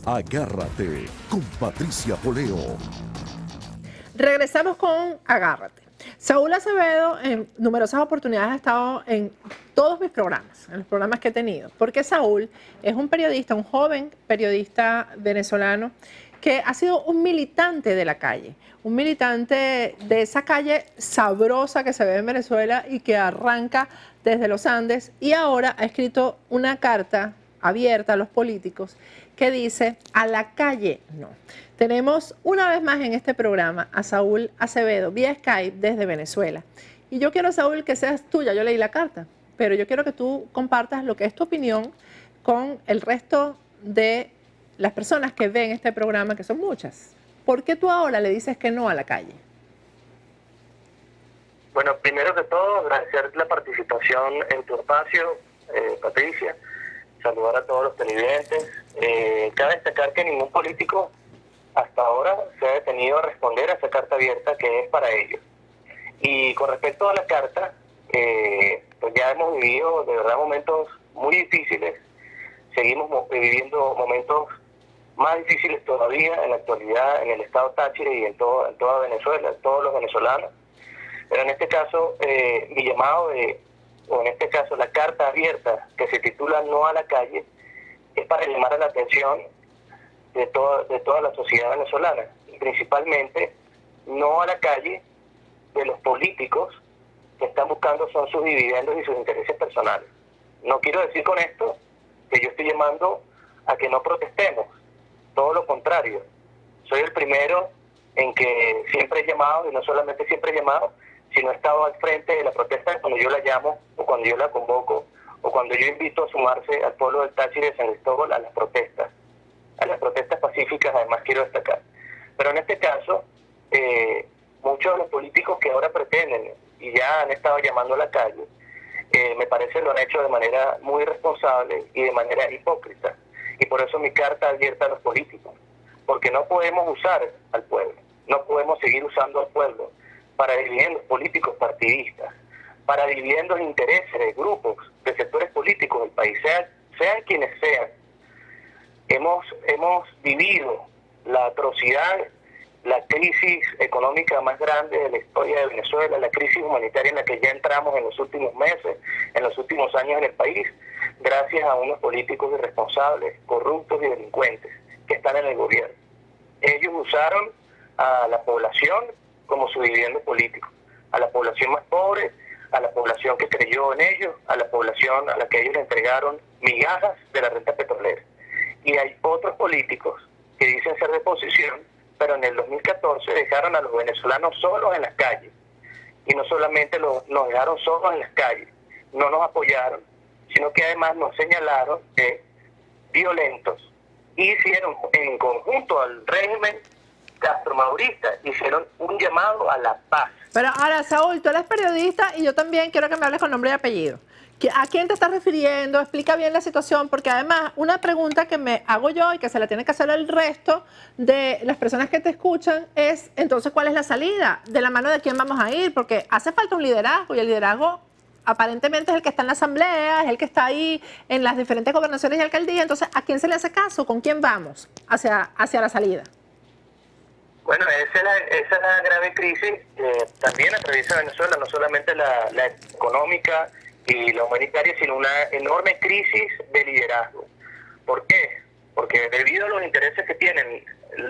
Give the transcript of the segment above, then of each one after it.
Agárrate con Patricia Poleo. Regresamos con Agárrate. Saúl Acevedo en numerosas oportunidades ha estado en todos mis programas, en los programas que he tenido, porque Saúl es un periodista, un joven periodista venezolano que ha sido un militante de la calle, un militante de esa calle sabrosa que se ve en Venezuela y que arranca desde los Andes, y ahora ha escrito una carta abierta a los políticos que dice: a la calle no. Tenemos una vez más en este programa a Saúl Acevedo vía Skype desde Venezuela. Y yo quiero, Saúl, que seas tuya. Yo leí la carta, pero yo quiero que tú compartas lo que es tu opinión con el resto de las personas que ven este programa, que son muchas. ¿Por qué tú ahora le dices que no a la calle? Bueno, primero que todo, agradecer la participación en tu espacio, Patricia. Saludar a todos los televidentes. Cabe destacar que ningún político hasta ahora se ha detenido a responder a esa carta abierta que es para ellos. Y con respecto a la carta, pues ya hemos vivido de verdad momentos muy difíciles. Seguimos viviendo momentos más difíciles todavía en la actualidad en el estado Táchira y en toda Venezuela, todos los venezolanos. Pero en este caso, mi llamado o en este caso la carta abierta que se titula No a la calle, es para llamar a la atención de toda la sociedad venezolana, y principalmente no a la calle de los políticos que están buscando son sus dividendos y sus intereses personales. No quiero decir con esto que yo estoy llamando a que no protestemos, todo lo contrario. Soy el primero en que siempre he llamado, y no solamente siempre he llamado, sino he estado al frente de la protesta cuando yo la llamo, o cuando yo la convoco, o cuando yo invito a sumarse al pueblo del Táchira y de San Cristóbal a las protestas pacíficas, además quiero destacar. Pero en este caso, muchos de los políticos que ahora pretenden y ya han estado llamando a la calle, me parece lo han hecho de manera muy irresponsable y de manera hipócrita. Y por eso mi carta abierta a los políticos, porque no podemos usar al pueblo, no podemos seguir usando al pueblo para dividendos políticos partidistas, para dividendos de intereses de grupos, de sectores políticos del país, sean quienes sean. Hemos vivido la atrocidad, la crisis económica más grande de la historia de Venezuela, la crisis humanitaria en la que ya entramos en los últimos meses, en los últimos años en el país, gracias a unos políticos irresponsables, corruptos y delincuentes que están en el gobierno. Ellos usaron a la población como su dividendo político, a la población más pobre, a la población que creyó en ellos, a la población a la que ellos le entregaron migajas de la renta petrolera. Y hay otros políticos que dicen ser de oposición, pero en el 2014 dejaron a los venezolanos solos en las calles. Y no solamente nos dejaron solos en las calles, no nos apoyaron, sino que además nos señalaron que violentos. Hicieron en conjunto al régimen castromaurista, hicieron un llamado a la paz. Pero ahora, Saúl, tú eres periodista y yo también quiero que me hables con nombre y apellido. ¿A quién te estás refiriendo? Explica bien la situación, porque además una pregunta que me hago yo y que se la tiene que hacer el resto de las personas que te escuchan es, entonces, ¿cuál es la salida? ¿De la mano de quién vamos a ir? Porque hace falta un liderazgo, y el liderazgo aparentemente es el que está en la asamblea, es el que está ahí en las diferentes gobernaciones y alcaldías. Entonces, ¿a quién se le hace caso? ¿Con quién vamos hacia la salida? Bueno, esa es la grave crisis que también atraviesa Venezuela, no solamente la económica y la humanitaria, sino una enorme crisis de liderazgo. ¿Por qué? Porque debido a los intereses que tienen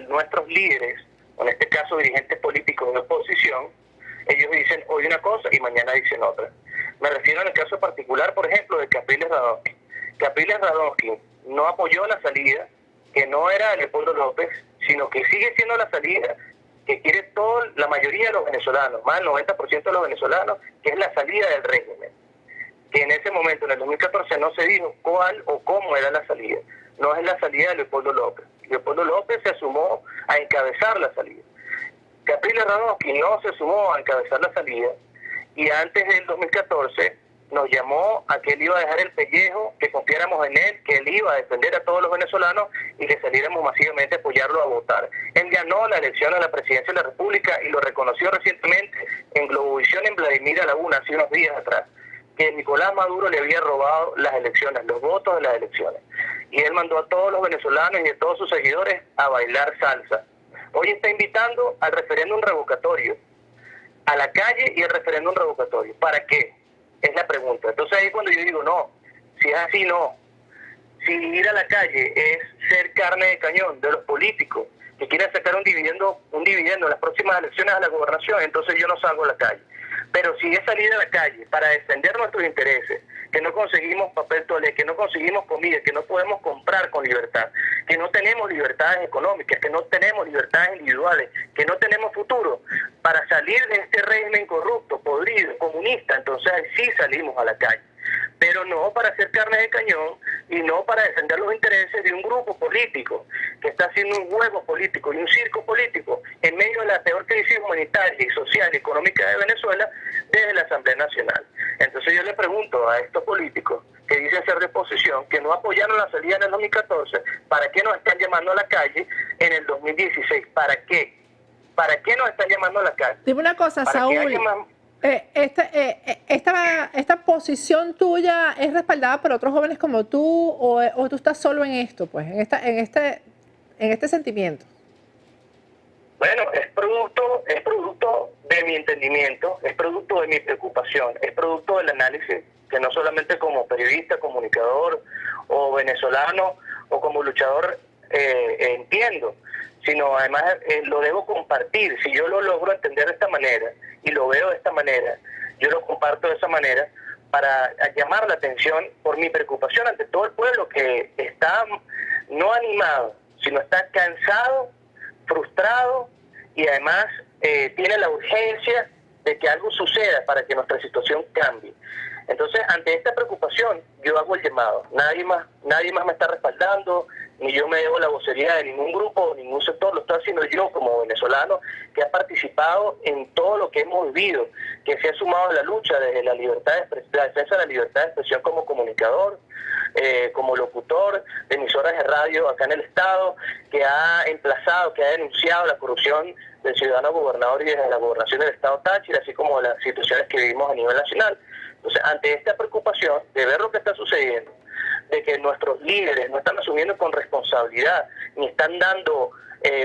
nuestros líderes, o en este caso dirigentes políticos de oposición, ellos dicen hoy una cosa y mañana dicen otra. Me refiero en el caso particular, por ejemplo, de Capriles Radonsky. Capriles Radonsky no apoyó la salida, que no era de Leopoldo López, sino que sigue siendo la salida que quiere la mayoría de los venezolanos, más del 90% de los venezolanos, que es la salida del régimen. Que en ese momento, en el 2014, no se dijo cuál o cómo era la salida. No es la salida de Leopoldo López. Leopoldo López se sumó a encabezar la salida. Capriles Radonsky no se sumó a encabezar la salida, y antes del 2014 nos llamó a que él iba a dejar el pellejo, que confiáramos en él, que él iba a defender a todos los venezolanos y que saliéramos masivamente a apoyarlo a votar. Él ganó la elección a la presidencia de la República y lo reconoció recientemente en Globovisión en Vladimir Laguna, hace unos días atrás. que Nicolás Maduro le había robado las elecciones, los votos de las elecciones. Y él mandó a todos los venezolanos y a todos sus seguidores a bailar salsa. Hoy está invitando al referéndum revocatorio, a la calle y al referéndum revocatorio. ¿Para qué? Es la pregunta. Entonces ahí cuando yo digo, no, si es así, no. Si ir a la calle es ser carne de cañón de los políticos que quieren sacar un dividendo en las próximas elecciones a la gobernación, entonces yo no salgo a la calle. Pero si es salir a la calle para defender nuestros intereses, que no conseguimos papel toalé, que no conseguimos comida, que no podemos comprar con libertad, que no tenemos libertades económicas, que no tenemos libertades individuales, que no tenemos futuro, para salir de este régimen corrupto, podrido, comunista, entonces ahí sí salimos a la calle. Pero no para hacer carne de cañón y no para defender los intereses de un grupo político que está haciendo un juego político y un circo político en medio de la peor crisis humanitaria y social y económica de Venezuela desde la Asamblea Nacional. Entonces yo le pregunto a estos políticos que dicen ser de oposición, que no apoyaron la salida en el 2014, ¿para qué nos están llamando a la calle en el 2016? ¿Para qué? ¿Para qué nos están llamando a la calle? Dime una cosa, Saúl. Esta posición tuya es respaldada por otros jóvenes como tú o tú estás solo en esto, pues, en este sentimiento. Bueno, es producto de mi entendimiento, es producto de mi preocupación, es producto del análisis que no solamente como periodista, comunicador o venezolano o como luchador entiendo, sino además lo debo compartir. Si yo lo logro entender de esta manera y lo veo de esta manera, yo lo comparto de esa manera para llamar la atención por mi preocupación ante todo el pueblo que está no animado, sino está cansado, frustrado y además tiene la urgencia de que algo suceda para que nuestra situación cambie. Entonces, ante esta preocupación, yo hago el llamado. Nadie más me está respaldando, ni yo me debo la vocería de ningún grupo, ningún sector. Lo estoy haciendo yo como venezolano, que ha participado en todo lo que hemos vivido, que se ha sumado a la lucha desde la libertad de la defensa de la libertad de expresión como comunicador, como locutor de emisoras de radio acá en el Estado, que ha emplazado, que ha denunciado la corrupción del ciudadano gobernador y desde la gobernación del Estado Táchira, así como las situaciones que vivimos a nivel nacional. Entonces, ante esta preocupación de ver lo que está sucediendo, de que nuestros líderes no están asumiendo con responsabilidad, ni están dando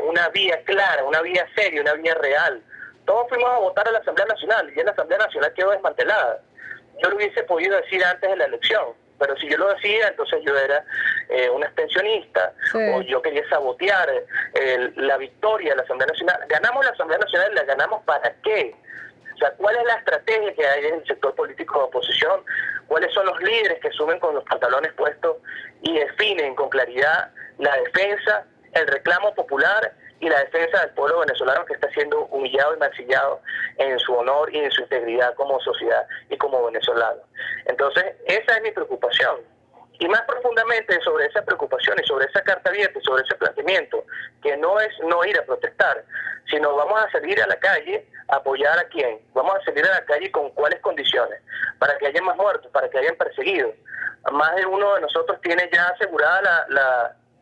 una vía clara, una vía seria, una vía real. Todos fuimos a votar a la Asamblea Nacional y la Asamblea Nacional quedó desmantelada. Yo lo hubiese podido decir antes de la elección, pero si yo lo decía, entonces yo era un abstencionista, sí, o yo quería sabotear la victoria de la Asamblea Nacional. Ganamos la Asamblea Nacional y la ganamos ¿para qué? O sea, ¿cuál es la estrategia que hay en el sector político de oposición? ¿Cuáles son los líderes que suben con los pantalones puestos y definen con claridad la defensa, el reclamo popular y la defensa del pueblo venezolano que está siendo humillado y mancillado en su honor y en su integridad como sociedad y como venezolano? Entonces, esa es mi preocupación. Y más profundamente sobre esa preocupación y sobre esa carta abierta y sobre ese planteamiento, que no es no ir a protestar, sino vamos a salir a la calle a apoyar a quién. Vamos a salir a la calle con cuáles condiciones, para que haya más muertos, para que hayan perseguidos. Más de uno de nosotros tiene ya asegurada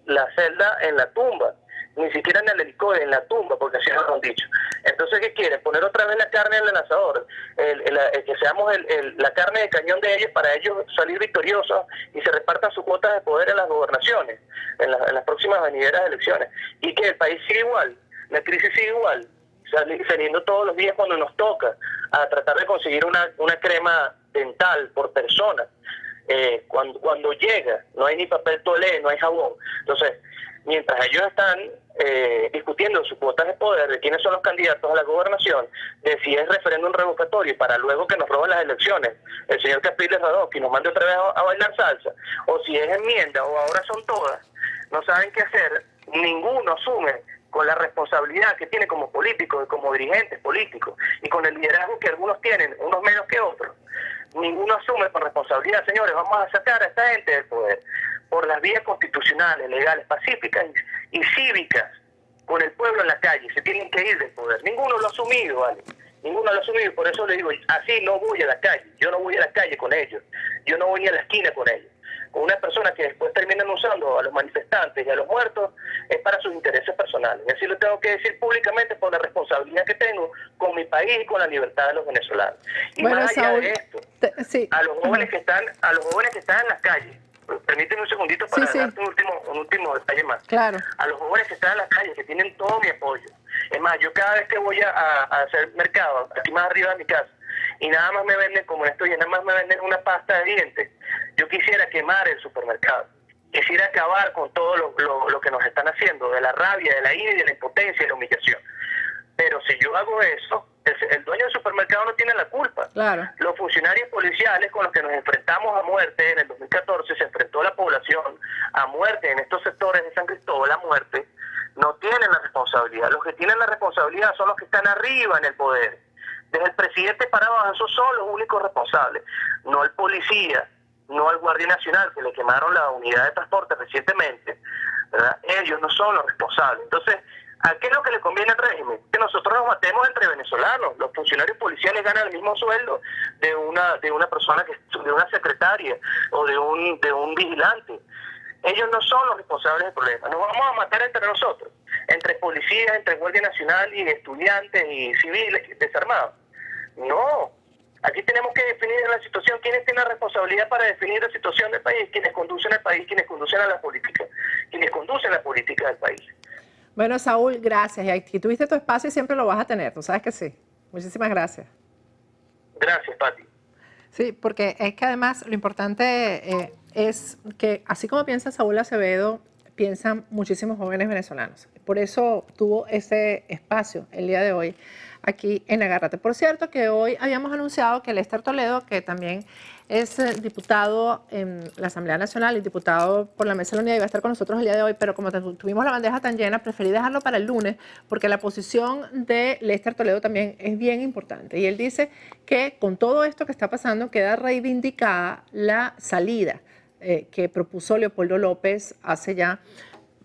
la celda en la tumba, ni siquiera en el helicóptero, en la tumba, porque así nos lo han dicho. Entonces, ¿qué quieren? Poner otra vez la carne en el asador, que seamos la carne de cañón de ellos para ellos salir victoriosos y se repartan sus cuotas de poder en las gobernaciones, en las próximas venideras elecciones. Y que el país sigue igual, la crisis sigue igual, saliendo todos los días cuando nos toca a tratar de conseguir una crema dental por persona. Cuando llega, no hay ni papel toalé, no hay jabón. Entonces, mientras ellos están discutiendo sus cuotas de poder, de quiénes son los candidatos a la gobernación, de si es referéndum revocatorio para luego que nos roben las elecciones, el señor Capriles Radosky nos mande otra vez a bailar salsa, o si es enmienda o ahora son todas, no saben qué hacer, ninguno asume con la responsabilidad que tiene como políticos y como dirigentes políticos y con el liderazgo que algunos tienen, unos menos que otros. Ninguno asume con responsabilidad, señores, vamos a sacar a esta gente del poder por las vías constitucionales, legales, pacíficas y cívicas, con el pueblo en la calle, se tienen que ir del poder. Ninguno lo ha asumido, ¿vale? Ninguno lo ha asumido, por eso le digo, así no voy a la calle, yo no voy a la calle con ellos, yo no voy ni a la esquina con ellos. con una persona que después terminan usando a los manifestantes y a los muertos, es para sus intereses personales. Y así lo tengo que decir públicamente por la responsabilidad que tengo con mi país y con la libertad de los venezolanos. Y Bueno, más allá Saúl, de esto, sí. a los jóvenes que están en las calles, permíteme un segundito para Sí. darte un último detalle más. Claro. A los jóvenes que están en las calles, que tienen todo mi apoyo. Es más, yo cada vez que voy a hacer mercado, aquí más arriba de mi casa, y nada más me venden, como esto, y nada más me venden una pasta de dientes, yo quisiera quemar el supermercado. Quisiera acabar con todo lo que nos están haciendo, de la rabia, de la ira y de la impotencia y de la humillación. Pero si yo hago eso, el dueño del supermercado no tiene la culpa. Claro. Los funcionarios policiales con los que nos enfrentamos a muerte en el 2014, se enfrentó la población a muerte en estos sectores de San Cristóbal, a muerte, no tienen la responsabilidad. Los que tienen la responsabilidad son los que están arriba en el poder. Desde el presidente para abajo, esos son los únicos responsables. No el policía, no el Guardia Nacional, que le quemaron la unidad de transporte recientemente, ¿verdad? Ellos no son los responsables. Entonces, ¿a qué es lo que le conviene al régimen? Que nosotros nos matemos entre venezolanos. Los funcionarios policiales ganan el mismo sueldo de una persona, de una secretaria o de un vigilante. Ellos no son los responsables del problema. Nos vamos a matar entre nosotros, entre policías, entre Guardia Nacional y estudiantes y civiles desarmados. No. Aquí tenemos que definir la situación, quiénes tienen la responsabilidad para definir la situación del país, quienes conducen al país, quienes conducen a la política, quienes conducen la política del país. Bueno, Saúl, gracias. Y aquí tuviste tu espacio y siempre lo vas a tener, tú sabes que sí. Muchísimas gracias. Gracias, Pati. Sí, porque es que además lo importante es que así como piensa Saúl Acevedo, piensan muchísimos jóvenes venezolanos. Por eso tuvo ese espacio el día de hoy aquí en Agárrate. Por cierto, que hoy habíamos anunciado que Lester Toledo, que también es diputado en la Asamblea Nacional y diputado por la Mesa de la Unidad, iba a estar con nosotros el día de hoy, pero como tuvimos la bandeja tan llena, preferí dejarlo para el lunes, porque la posición de Lester Toledo también es bien importante. Y él dice que con todo esto que está pasando, queda reivindicada la salida que propuso Leopoldo López hace ya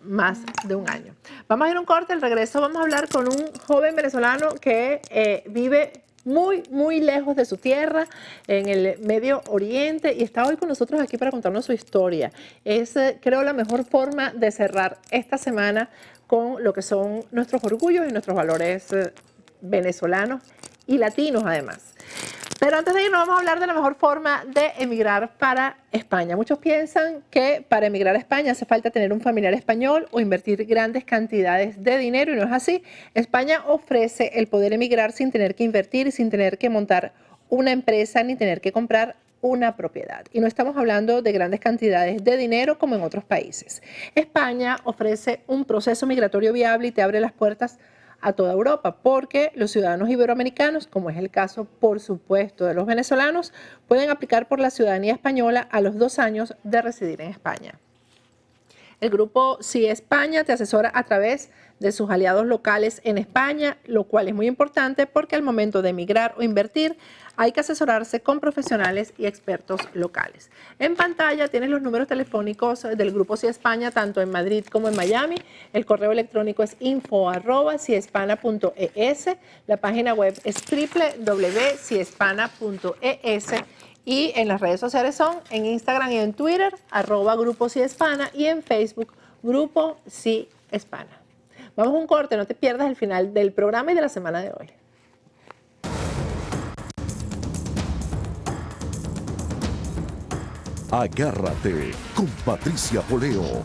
más de un año. Vamos a ir a un corte, al regreso vamos a hablar con un joven venezolano que vive muy lejos de su tierra, en el Medio Oriente, y está hoy con nosotros aquí para contarnos su historia. Es, creo, la mejor forma de cerrar esta semana con lo que son nuestros orgullos y nuestros valores venezolanos y latinos además. Pero antes de irnos vamos a hablar de la mejor forma de emigrar para España. Muchos piensan que para emigrar a España hace falta tener un familiar español o invertir grandes cantidades de dinero, y no es así. España ofrece el poder emigrar sin tener que invertir y sin tener que montar una empresa ni tener que comprar una propiedad. Y no estamos hablando de grandes cantidades de dinero como en otros países. España ofrece un proceso migratorio viable y te abre las puertas a toda Europa, porque los ciudadanos iberoamericanos, como es el caso, por supuesto, de los venezolanos, pueden aplicar por la ciudadanía española a los 2 años de residir en España. El grupo Sí España te asesora a través de sus aliados locales en España, lo cual es muy importante porque al momento de emigrar o invertir hay que asesorarse con profesionales y expertos locales. En pantalla tienes los números telefónicos del grupo Sí España, tanto en Madrid como en Miami. El correo electrónico es info@ciespana.es. La página web es www.ciespana.es. Y en las redes sociales son en Instagram y en Twitter, @Grupo Sí Hispana, y en Facebook, Grupo Sí Hispana. Vamos a un corte, no te pierdas el final del programa y de la semana de hoy. Agárrate con Patricia Poleo.